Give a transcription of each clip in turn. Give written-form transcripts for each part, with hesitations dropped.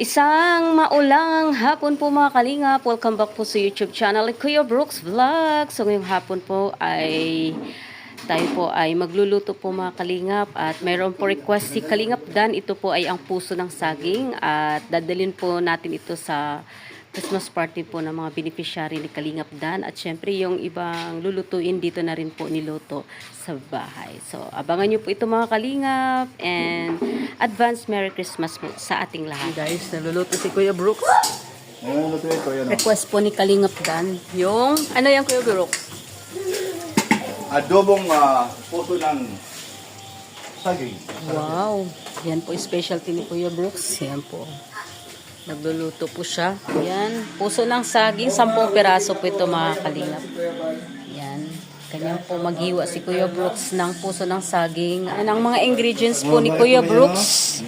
Isang maulang hapon po mga kalingap. Welcome back po sa YouTube channel Kuya Brooks Vlog. So ngayong hapon po ay tayo po ay magluluto po mga kalingap. At mayroon po request si Kalingap Dan. Ito po ay ang puso ng saging. At dadalhin po natin ito sa Christmas party po ng mga beneficiary ni Kalingap Dan. At syempre yung ibang lulutuin dito na rin po niluto sa bahay. So abangan nyo po ito mga kalingap. And advance Merry Christmas po sa ating lahat. Guys, naluluto si Kuya Brooks. Request po ni Kalingap Dan. Yung, ano yan Kuya Brooks? Adobong puso ng saging. Wow. Yan po specialty ni Kuya Brooks. Yan po. Nagluluto po siya. Yan. Puso ng saging. 10 peraso po ito mga kalingap. Yan. Ganyan po maghiwa si Kuya Brooks ng puso ng saging. Ang mga ingredients po ni Kuya Brooks.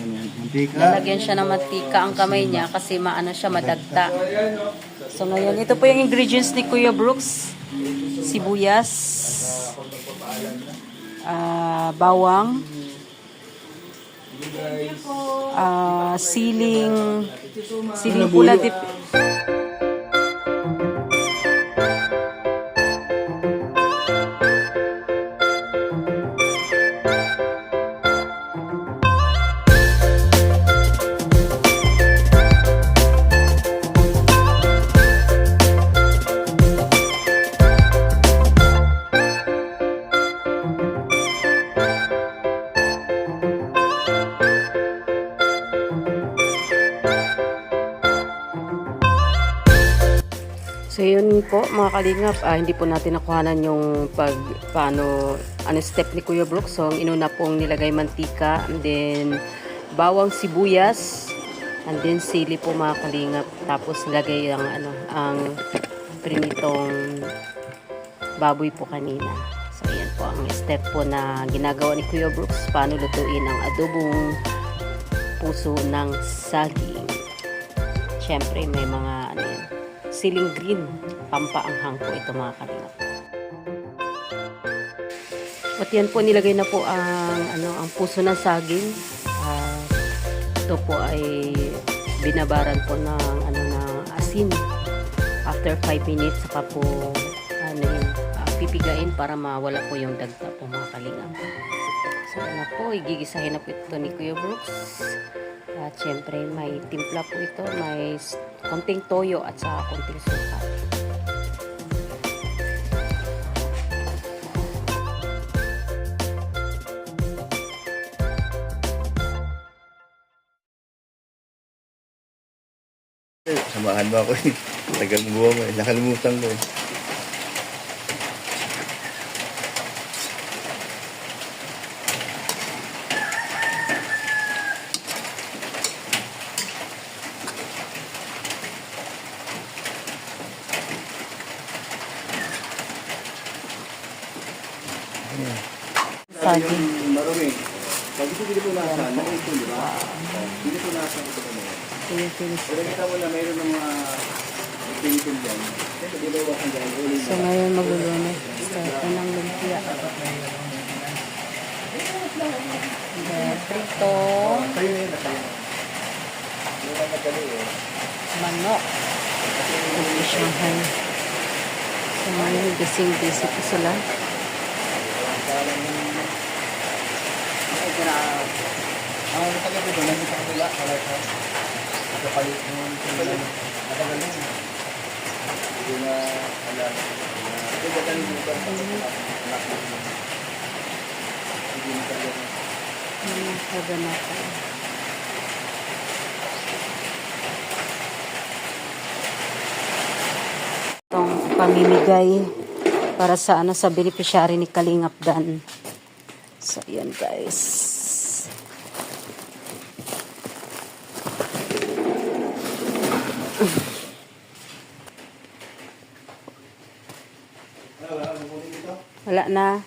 Lalagyan siya ng mantika ang kamay niya kasi maano siya madagta. So ngayon, ito po yung ingredients ni Kuya Brooks. Sibuyas, bawang, siling pula So yun po mga kalingap, hindi po natin nakuhanan yung paano step ni Kuya Brooks. So ang inuna pong nilagay mantika, and then bawang, sibuyas, and then sili po mga kalingap. Tapos nilagay ang prinitong baboy po kanina. So yan po ang step po na ginagawa ni Kuya Brooks paano lutuin ang adobong puso ng saging. Siyempre may mga siling green, pampaanghang po ito mga kalingap. At yan po nilagay na po ang puso ng saging. Ito po ay binabaran po ng asin. After 5 minutes saka po pipigain para mawala po yung dagta po mga kalingap. So na po, igigisahin na po ito ni Kuya Brooks. At syempre may timpla po ito, may konting toyo at saka konting suka. Samahan mo ako eh. Tagang buwa mo eh. Nakalimutan ko eh. Saging. Marumi. Pag ito dito nasa, ito di ba? Dito nasa ito na yan. Pero kita mo na mayroon ng mga pinitin dyan. Ito dilawasan dyan. So ngayon magluluto. Start na ng lumpia. Prito. Manok. At Shanghai. So ngayon gising-gising po sila. Ang taga dito, nandito sa kabila, kalay ka. Nakapalit mo yung natagal na. Hindi na alam. Ito ba tayo dito? Hindi na tayo. Kaganatan. Itong pamimigay para sa sa beneficiary ni Kalingap Dan. So, yan guys. Wala na.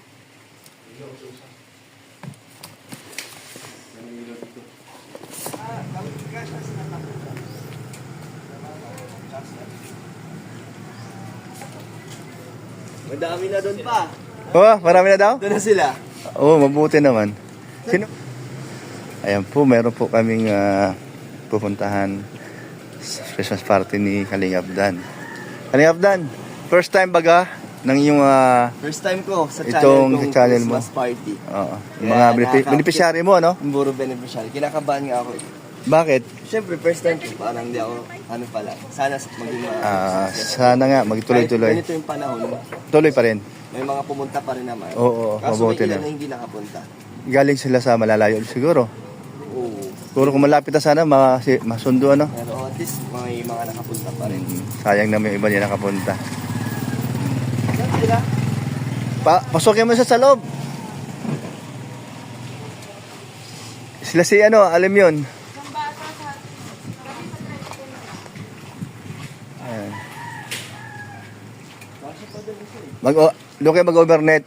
Madami na doon pa. Oh, marami na daw? Doon na sila. Oo, mabuti naman. Sino? Ayan po, meron po kaming pupuntahan. Christmas party ni Kalingap Dan. Kalingap Dan, first time baga ng iyong First time ko sa Itong channel kong channel mo. Christmas party. yung mga beneficiary mo, no? Yung Buro beneficiary. Kinakabahan nga ako. Bakit? Siyempre, first time ko. Parang hindi ako, ano pala. Sana maging Sana nga magtuloy-tuloy. Ganito yung panahon. Tuloy pa rin. May mga pumunta pa rin naman. Oo, Kaso mabuti may ilan na. na hindi nakapunta. Galing sila sa malalayo siguro. Oo. Siguro kung malapit na sana, masundo, ano? Pero at least may mga nakapunta pa rin. Sayang na may iba niya nakapunta. Saan sila? Pasukin mo sa loob. Sila si ano, alam yun. Ayan. Doon kayo mag-overnight.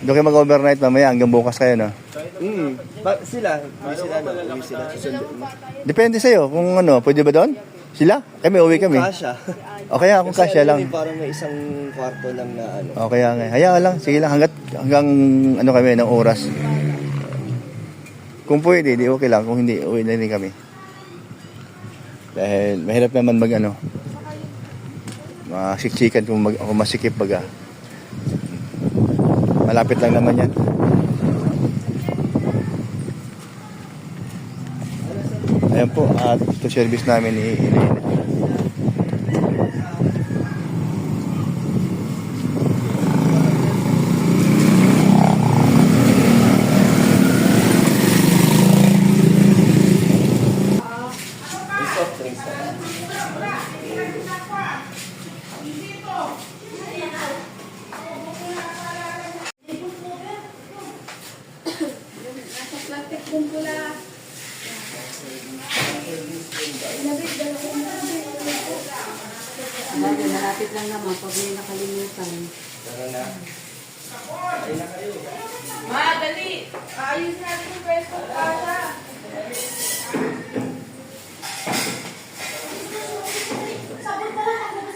Doon kayo mag-overnight mamaya hanggang bukas kayo, no? Sila, uwi sila. Susundo. Depende sa'yo kung ano, pwede ba doon? Sila? Kami, uwi kami. Kasha. O kaya kung kasya lang. Parang may isang kwarto lang na ano. O kaya nga. Hayaan lang. Sige lang hanggang ano kami ng oras. Kung pwede, di okay lang. Kung hindi, uwi na rin kami. Dahil mahirap naman mag ano. Masiksikan kung masikip baga. Malapit lang naman yan. Ayan po, at ito service namin ni Elena. May soft drinks na. Malapit lang naman pag may nakalimutan. Tara na. Ma, dali! Ayos natin yung pwesto para. Baka may tahanan.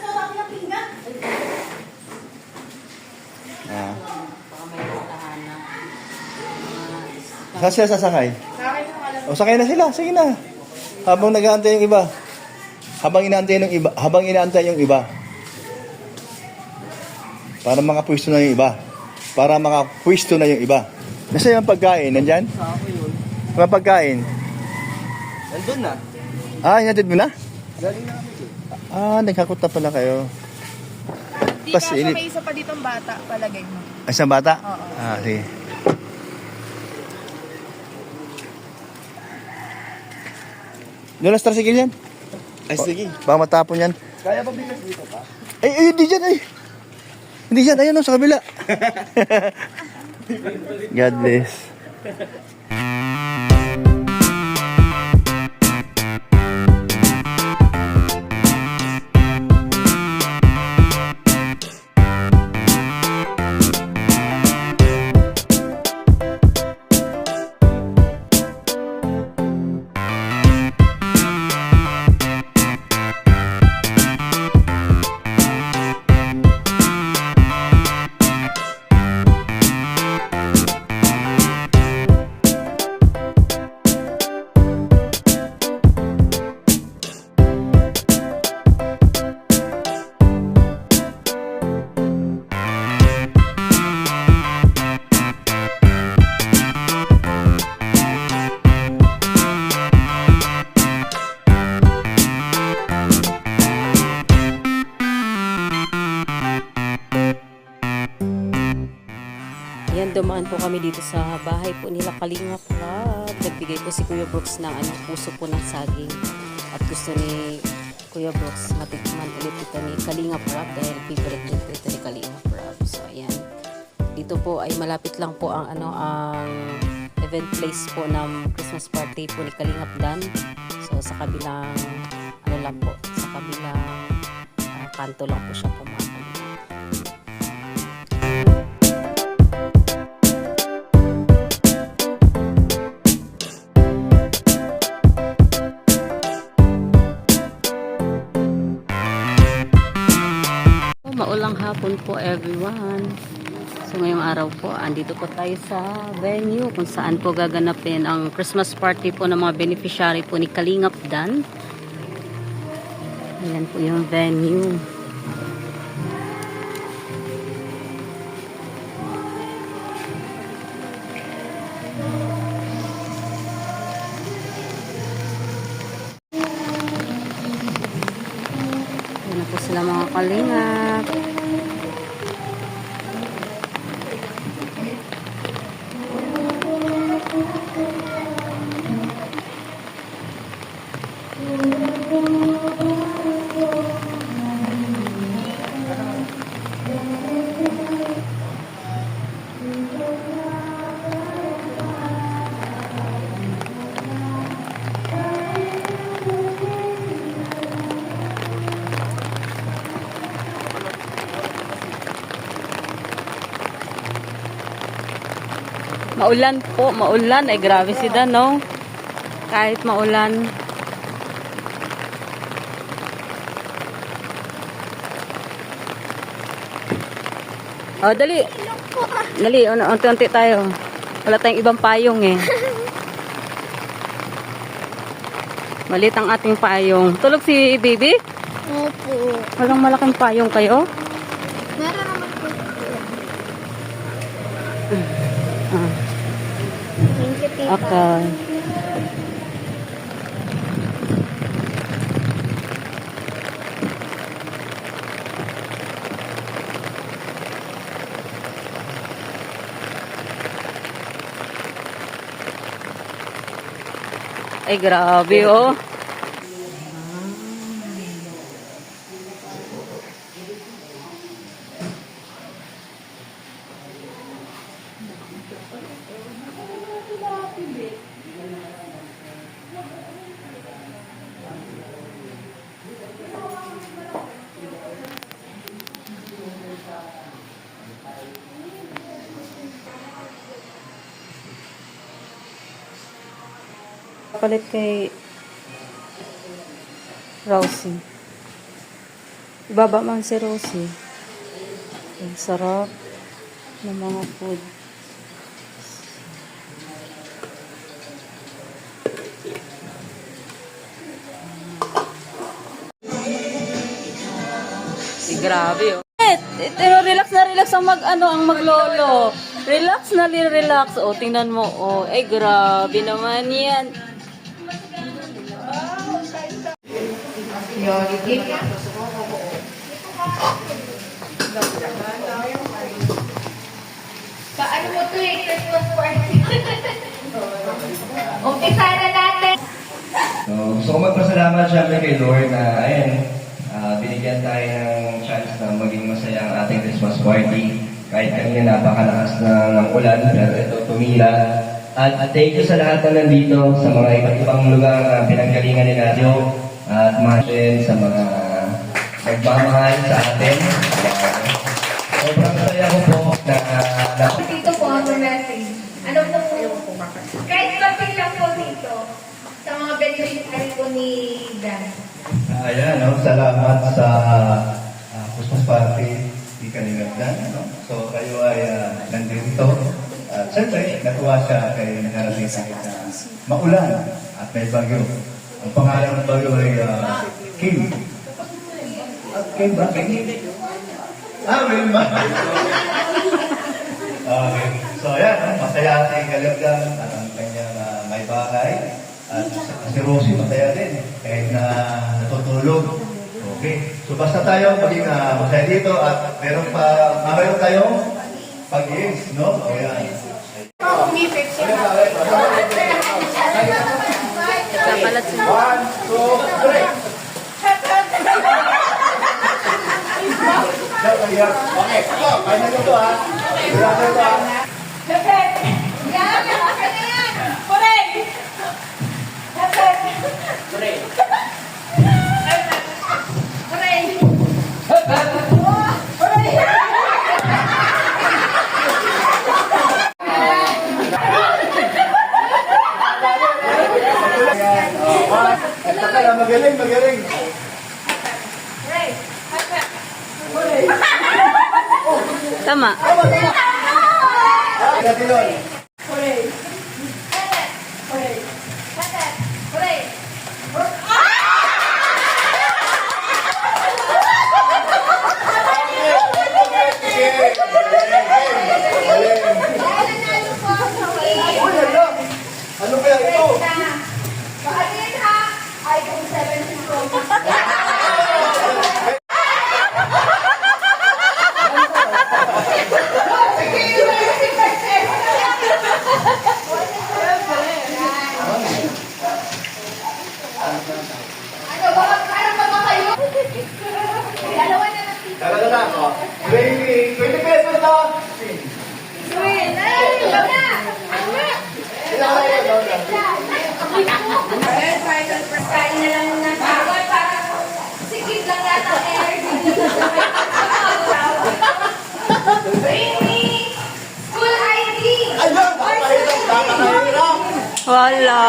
Saan sila sasakay? Bakit yung alam O sakay na sila, sige na. Habang nag-aantay yung iba. Habang inaantay yung iba. Para makapwesto na yung iba. Nasa yung pagkain, nandyan? Sa ako yun. Mga pagkain. Nandun na. Hinatid mo na? Galing na kami dun. Nagkakuta pala kayo. Di Pas, ka inip. may isa pa ditong bata, palagay mo. Ay, isang bata? Oo. Sige. Doon na tricycle yan. Ay, sige. Baka matapon yan. Kaya pa bigas dito pa? Hindi dyan, ay. Hindi dyan, ayun o, sa kabila. God bless. Ayan, dumaan po kami dito sa bahay po nila Kalingap Vlog. Nagbigay po si Kuya Brooks ng puso po ng saging. At gusto ni Kuya Brooks matikman ulit ito ni Kalingap Vlog dahil favorite din po ito ni Kalingap Vlog. So, ayan. Dito po ay malapit lang po ang ang event place po ng Christmas party po ni Kalingap Dan. So, sa kabilang lang po, sa kabilang kanto lang po siya pumakalingap. Maulang hapon po everyone. So ngayong araw po, andito po tayo sa venue kung saan po gaganapin ang Christmas party po ng mga beneficiary po ni Kalingap Dan. Ayan po yung venue. Ayan na po sila mga Kalingap. Maulan po, maulan. Ay, grabe si Dan, no? Kahit maulan. Oh, dali. Dali, unti-unti tayo. Wala tayong ibang payong, eh. Malit ang ating payong. Tulog si baby? Opo. Walang malaking payong kayo? Meron naman po. Ah, Thank you, tita. okay. Ay, grabe, oh. Palit kay Rosie. Ibaba man si Rosie. Ang sarap ng mga food. Grabe, oh. Relax na relax ang ang maglolo. Relax na relax. Oh, tingnan mo. Oh, ay grabe naman 'yan. Paano mo ito eh? Christmas party. Umpisa na natin. So, gusto ko magpasalamat syempre kay Lord na, ayan, binigyan tayo ng chance na maging masaya ang ating Christmas party. Kahit kanina napakalakas ng ulan, pero ito tumila. At thank you sa lahat na nandito, sa mga iba't ibang lugar na pinanggalingan ni Nadio. At mga sa mga nagmamahal sa atin. Sobrang saya ko po na Dito po ang message. Ano po? Kahit kapit lang po dito. Sa mga beneficiary po ni Dan. Ayan, no? Salamat sa Christmas party di Kalingapdan. No? So kayo ay nandito. At siyempre, natuwa siya kay nakarating sa kita. Maulan at may bagyo. Ang pangalan ng bagyo ay Kim. Kim ba? Kim? Will ba? Okay. So ayan, masaya si Kalingapdan at ang kanyang may bahay. At si Rosie masaya din, kahit na natutulog. Okay. So basta tayo maging masaya dito at meron tayong pag-iis, no? O yan. Kapalat sila. 1, 2, 3. Okay, ito, kaya na ito ha. Wala na ito ha. Magaling. Tama. natin yun. Hooray! Katet! Hooray! Katet! Hooray! Nanalo po si Ano kaya ito? Paanin ha! iPhone 17 Pro Max. Ano ba? Parang ba kayo? Dalawa na lang dito. Talaga na ako. 20 pesos na. Win! Ay! Ikaw na! Ano na? Kain na lang na tawag para sikip lang yata ang energy. Amy! School ID! Ayun! Nakakahirap! Wala.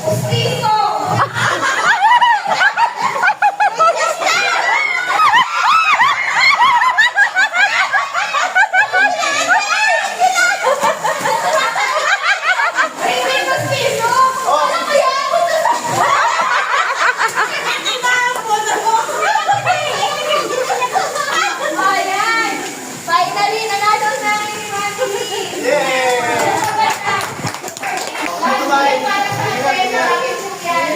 Pustiso! Amy, pustiso! Ano kaya ako Ayan! Finally, nanalo na ni Mami! Yay! Para sa akin, maraming yan.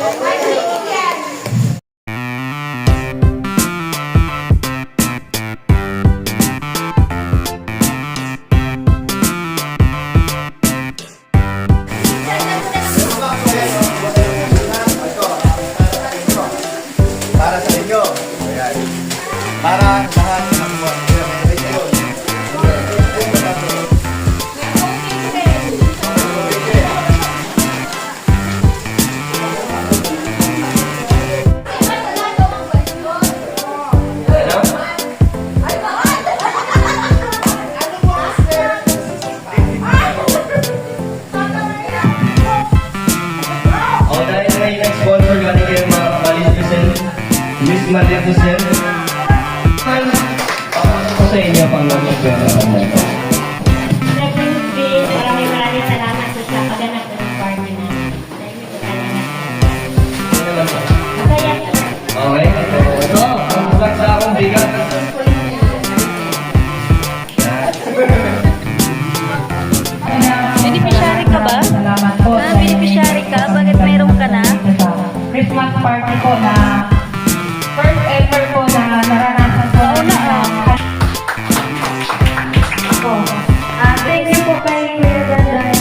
Maraming yan. Para sa inyo. Ayan. Para sa lahat ng mga pinag-ayun. Ano? O dahil na yung next sponsor galing kayo mga Malintusen, Miss Malintusen. Ako sa inyo pang mag-pera mo. Maraming salamat po sa pagganap ng party na. Dahil ito talaga. Ano naman po? Masaya po. Okay, ito, ang bulat sa akong bigat. Beneficiary ka ba? Salamat po. Beneficiary ka? Bakit mayroon ka na? Christmas party po na first ever po na naranasan po. Oo na, Thank you po kay Kuya Dandan.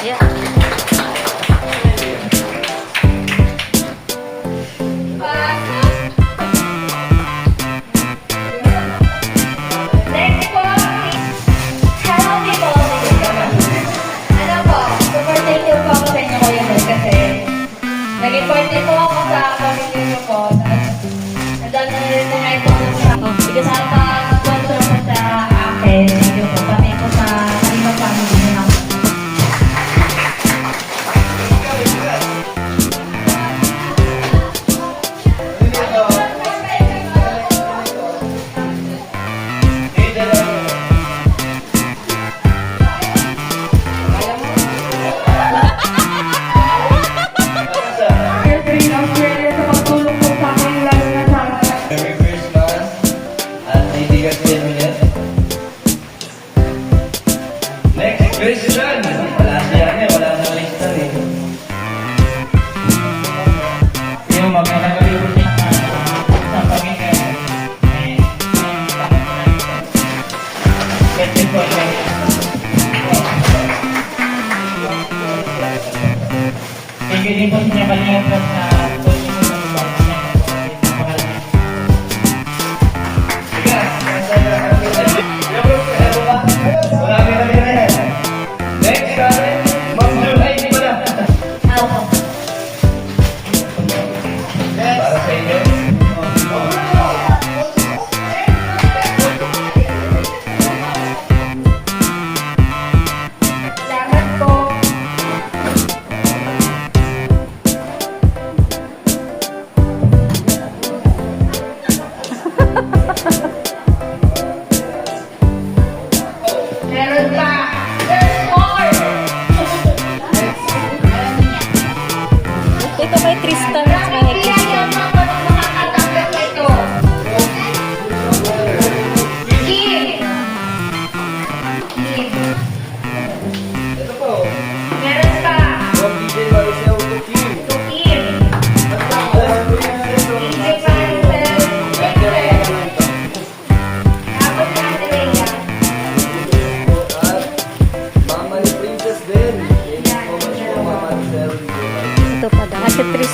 Yeah. Next po, hello people. Ano po, super thank you po ako sa inyo Kuya Ned kasi naging birthday po ako sa pamilya niyo po. Nandun na rin na ito sa kasama sponsor po sa akin. Thank you po. Pati po sa kalimang family niyo. Every Australia sa pagtulong po sa akin, lalo na sa Merry Christmas at kaibigan ko yan ulit. Next Christian! Wala siya eh, wala sa Christian eh. Yung magkakagaling ko siya sa pagkakagaling kasi po siya thank you din po siya kanina po sa tulong ko sa lugar niya. Next natin, Ma'am Jun. Ay, hindi pala. Para sa inyo. Salamat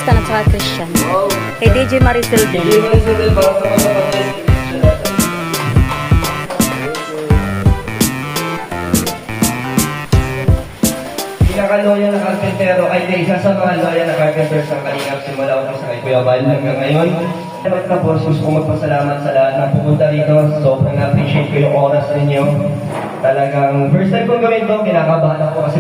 Tristan at saka Christian. Kay DJ Maricel din. Hindi mo rin para sa mga kapatid. Pinaka-loyal na carpentero ay isa sa mga loyal na carpenters ng Kalingap simula ko sa kay Kuya Val hanggang ngayon. Tapos gusto kong magpasalamat sa lahat na pumunta rito. Sobrang na-appreciate ko yung oras ninyo. Talagang first time kong gawin to, kinakabahan ako kasi